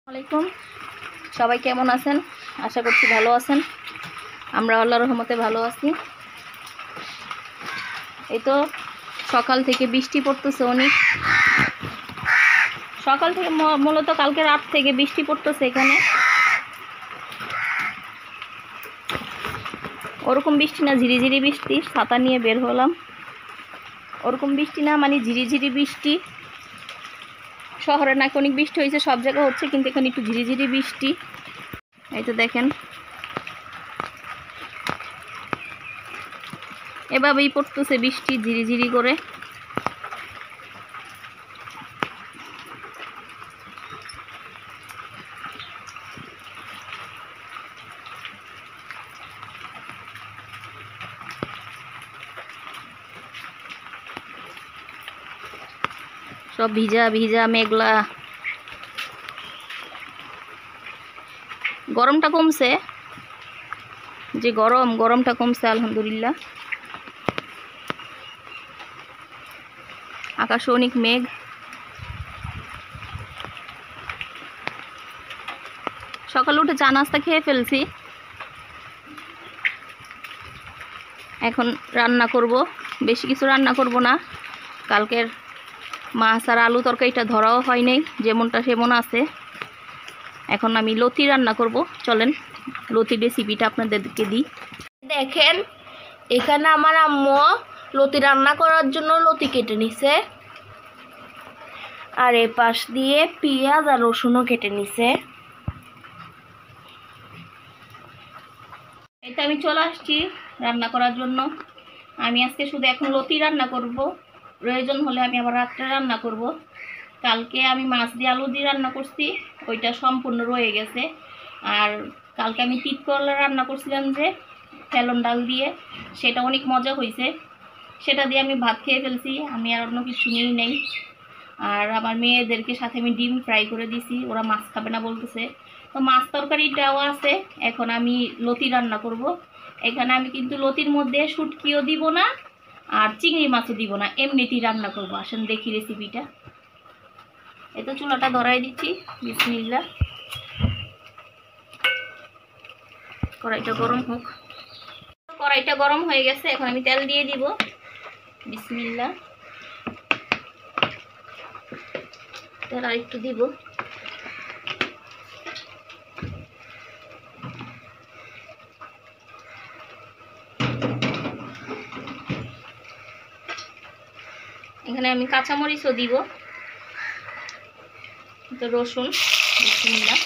আলাইকুম, সবাই কেমন আছেন? আশা করছি ভালো আছেন। আমরা আল্লাহর রহমতে ভালো আছি। এই তো সকাল থেকে বৃষ্টি পড়তেছে অনেক। সকাল থেকে মূলত কালকে রাত থেকে বৃষ্টি পড়তেছে এখানে। ওরকম বৃষ্টি না, ঝিরিঝিরি বৃষ্টি। ছাতা নিয়ে বের হলাম। ওরকম বৃষ্টি না, মানে ঝিরিঝিরি বৃষ্টি। শহরে নাকি অনেক বৃষ্টি হয়েছে, সব জায়গায় হচ্ছে, কিন্তু এখানে একটু ঝিরিঝিরি বৃষ্টি। এই তো দেখেন, এভাবেই পড়তেছে বৃষ্টি ঝিরিঝিরি করে। সব ভিজা ভিজা মেঘলা। গরমটা কমছে, যে গরমটা কমছে আলহামদুলিল্লাহ। আকাশে অনেক মেঘ। সকালে উঠে চা নাস্তা খেয়ে ফেলছি। এখন রান্না করব, বেশি কিছু রান্না করব না। কালকের মাছ আর আলু তরকারিটা ধরাও হয় নাই, যেমনটা সেমন আছে। এখন আমি লতি রান্না করব। চলেন লতির রেসিপিটা আপনাদেরকে দিই। দেখেন, এখানে আমার আম্মু লতি রান্না করার জন্য লতি কেটে নিছে, আর এ পাশ দিয়ে পেঁয়াজ আর রসুনও কেটে নিছে। এটা আমি চলে আসছি রান্না করার জন্য। আমি আজকে শুধু এখন লতি রান্না করব, প্রয়োজন হলে আমি আবার রাত্রে রান্না করব। কালকে আমি মাছ দিয়ে আলু দিয়ে রান্না করছি, ওইটা সম্পূর্ণ রয়ে গেছে। আর কালকে আমি তিত করলা রান্না করছিলাম, যে ফেলন ডাল দিয়ে, সেটা অনেক মজা হয়েছে। সেটা দিয়ে আমি ভাত খেয়ে ফেলছি, আমি আর অন্য কিছু নিয়েই নেই। আর আমার মেয়েদেরকে সাথে আমি ডিম ফ্রাই করে দিছি, ওরা মাছ খাবে না বলতেছে। তো মাছ তরকারিটাও আছে। এখন আমি লতি রান্না করব। এখানে আমি কিন্তু লতির মধ্যে শুটকিও দিব না, আর চিংড়ি মাছও দিব না, এমনিতেই রান্না করব। আসেন দেখি রেসিপিটা। এই তো চুলাটা ধরাই দিচ্ছি। বিসমিল্লাহ। কড়াইটা গরম হোক। কড়াইটা গরম হয়ে গেছে, এখন আমি তেল দিয়ে দিব। বিসমিল্লাহ। তেল আর একটু দিব। এখানে আমি কাঁচামরিচও দিব, তো রসুন, বিসমিল্লাহ,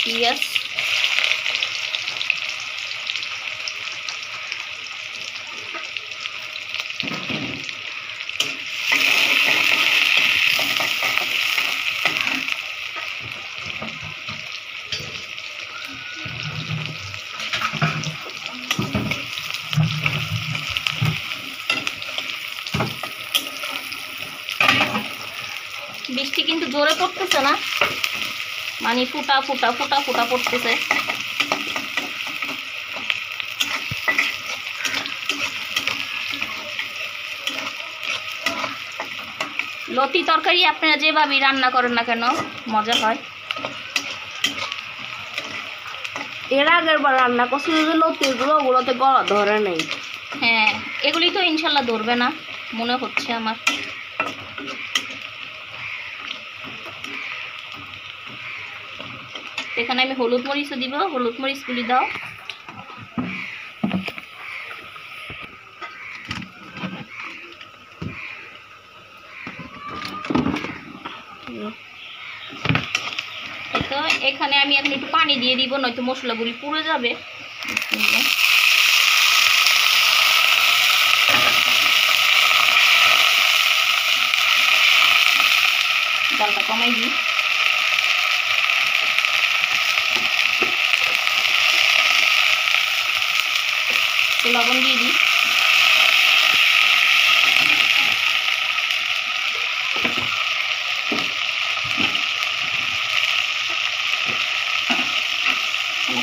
পেঁয়াজ, বৃষ্টি কিন্তু জোরে পড়তেছে না, মানে ফুটা ফুটা ফুটা ফুটা পড়তেছে। লতি তরকারি আপনারা যেভাবেই রান্না করেন না কেন মজা হয়। এর আগের বার রান্না করছিল যে লতিগুলো, ওগুলোতে গলা ধরে নেই। হ্যাঁ, এগুলি তো ইনশাল্লাহ ধরবে না মনে হচ্ছে আমার। এখানে আমি হলুদ মরিচও দিব, হলুদ মরিচগুলি দাও। তো এখানে আমি এখন একটু পানি দিয়ে দিব, নয়তো মশলাগুলি পুড়ে যাবে। ডালটা কমাই দিই। লবণ দিয়ে দিই।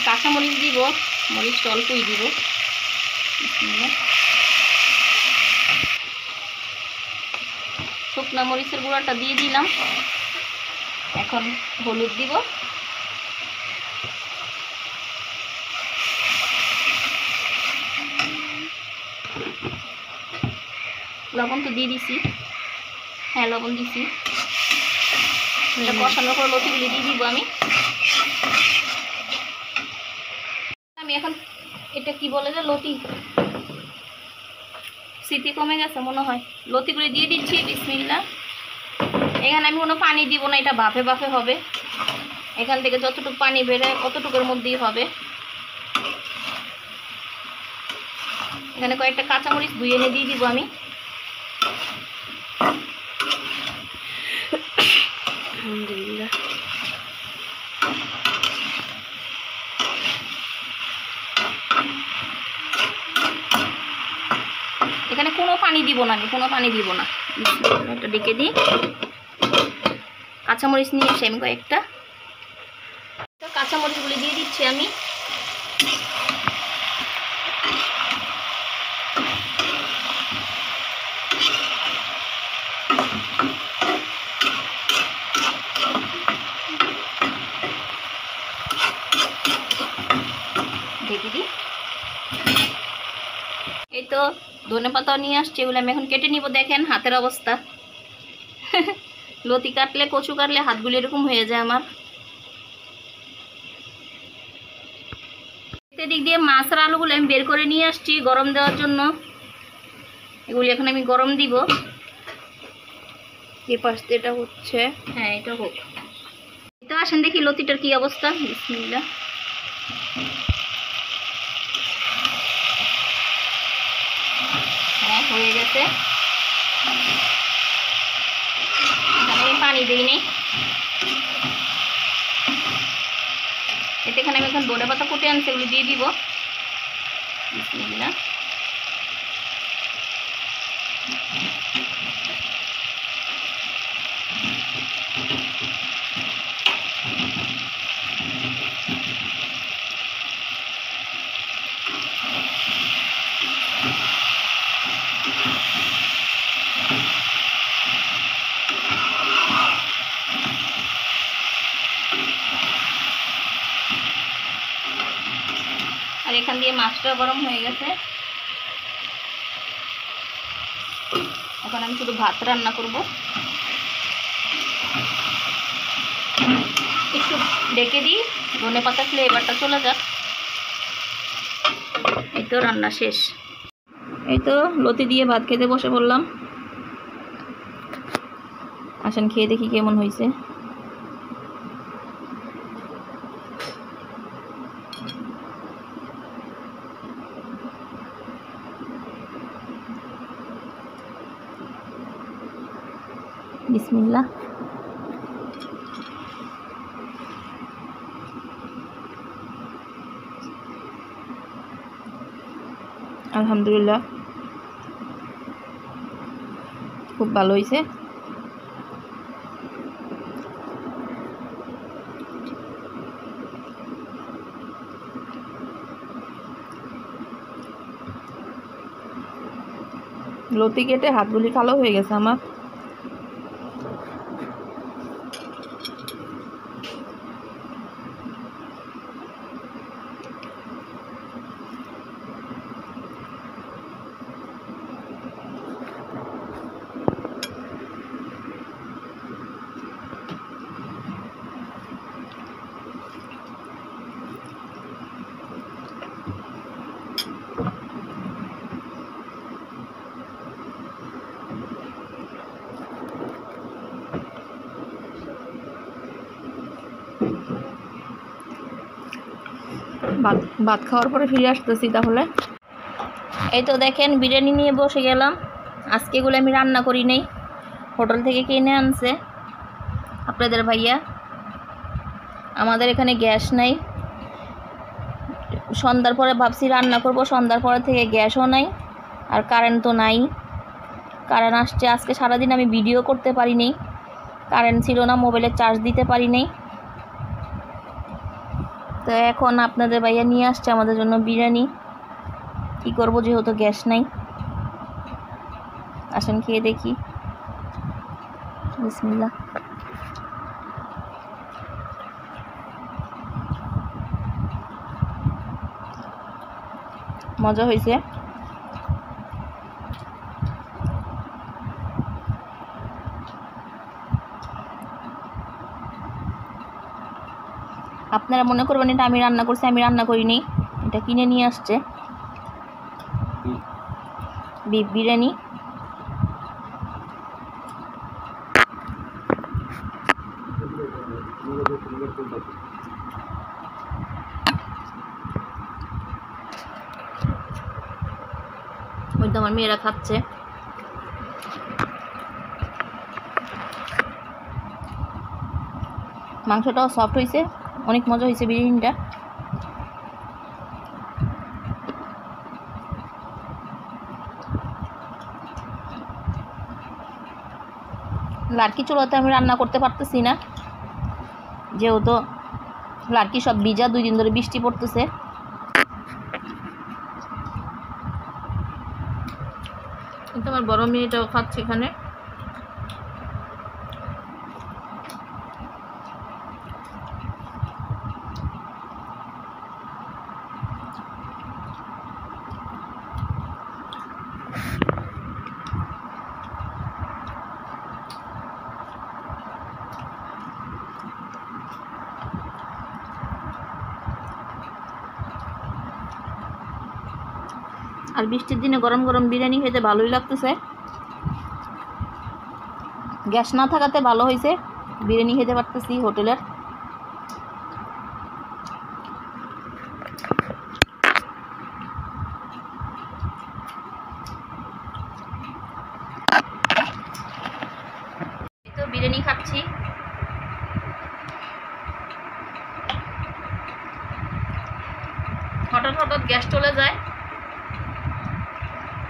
কাঁচামরিচ দিব, মরিচটা অল্পই দিব। শুকনা মরিচের গুঁড়াটা দিয়ে দিলাম। এখন হলুদ দিব, লবণ তো দিয়ে দিছি, হ্যাঁ লবণ দিছি। এটা কষানোর পর লতিগুলি দিয়ে দিব আমি। এখন এটা কি বলে যে লতি, স্মৃতি কমে গেছে মনে হয়, লতিগুলি দিয়ে দিচ্ছি। বিসমিল্লাহ। এখানে আমি কোনো পানি দিব না, এটা বাফে বাফে হবে। এখান থেকে যতটুকু পানি বেরোয় অতটুকুর মধ্যেই হবে। এখানে কয়েকটা কাঁচামরিচ ধুয়ে এনে দিয়ে দিব আমি। আলহামদুলিল্লাহ। এখানে কোনো পানি দিব না, আমি কোনো পানি দিব না। একটা ডেকে দিই। কাঁচামরিচ নিয়ে এসে আমি কয়েকটা কাঁচামরিচগুলি দিয়ে দিচ্ছি আমি। ঢেকে দিই। এই তো ধনেপাতাও নিয়ে আসছি, এগুলো আমি এখন কেটে নিব। দেখেন হাতের অবস্থা, লতি কাটলে কচু কাটলে হাতগুলি এরকম হয়ে যায় আমার। এদিক দিয়ে মাছের আলুগুলো আমি বের করে নিয়ে আসছি গরম দেওয়ার জন্য। এগুলি এখন আমি গরম দিব। এই পাশ দিয়ে এটা হচ্ছে, হ্যাঁ এটা হোক। তো আসেন দেখি লতিটার কি অবস্থা। বিসমিল্লাহ। হ্যাঁ হয়ে গেছে। আমি পানি দিইনি। এখানে আমি এখন ধনেপাতা কুটে আনছি, এগুলো দিয়ে দিব। বিসমিল্লাহ। আর এখান দিয়ে মাছটা গরম হয়ে গেছে। এখন আমি শুধু ভাত রান্না করব। একটু ডেকে দিই, ধনেপাতা ফ্লেভারটা চলে যাক। এই তো রান্না শেষ। এই তো লতি দিয়ে ভাত খেতে বসে বললাম। আসেন খেয়ে দেখি কেমন হয়েছে। বিসমিল্লাহ। আলহামদুলিল্লাহ, খুব ভালো হয়েছে। লতি কেটে হাতগুলি কালো হয়ে গেছে আমার। ভাত খাওয়ার পরে ফিরে আসতেছি তাহলে। এই তো দেখেন বিরিয়ানি নিয়ে বসে গেলাম। আজকে এগুলো আমি রান্না করি নাই, হোটেল থেকে কিনে আনছে আপনাদের ভাইয়া। আমাদের এখানে গ্যাস নাই। সন্ধ্যার পরে ভাবছি রান্না করব, সন্ধ্যার পরে থেকে গ্যাসও নাই আর কারেন্ট তো নাই। কারেন্ট আসছে আজকে সারাদিন, আমি ভিডিও করতে পারিনি, কারেন্ট ছিল না, মোবাইলে চার্জ দিতে পারিনি। তো এখন আপনাদের ভাইয়া নিয়ে আসছে আমাদের জন্য বিরিয়ানি। কি করব যেহেতু গ্যাস নাই। আসেন খেয়ে দেখি। বিসমিল্লাহ। মজা হয়েছে। আপনারা মনে করবেন এটা আমি রান্না করছি, আমি রান্না করিনি, এটা কিনে নিয়ে আসছে বিফ বিরিয়ানি। ওই তো আমার মেয়েরা খাচ্ছে। মাংসটাও সফট হয়েছে, অনেক মজা হয়েছে বিরিয়ানিটা। লাড়কি চুলাতে আমি রান্না করতে পারতেছি না, যেহেতু লাড়কি সব ভিজা, 2 দিন ধরে বৃষ্টি পড়তেছে। কিন্তু আমার বড় মেয়েটাও খাচ্ছে এখানে। আর বৃষ্টির দিনে গরম গরম বিরিয়ানি খেতে ভালোই লাগতেছে। গ্যাস না থাকাতে ভালো হয়েছে, বিরিয়ানি খেতে পারতেছি হোটেলের। তো বিরিয়ানি খাচ্ছি। হঠাৎ হঠাৎ গ্যাস চলে যায়,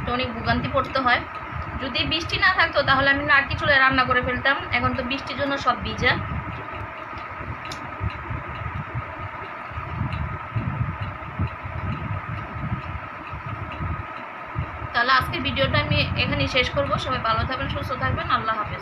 তো অনেক ভোগান্তি পড়তে হয়। যদি বৃষ্টি না থাকতো তাহলে আমি লাড়কি চুলায় রান্না করে ফেলতাম। এখন তো বৃষ্টির জন্য সব ভিজা। তাহলে আজকের ভিডিওটা আমি এখানেই শেষ করব। সবাই ভালো থাকবেন, সুস্থ থাকবেন। আল্লাহ হাফেজ।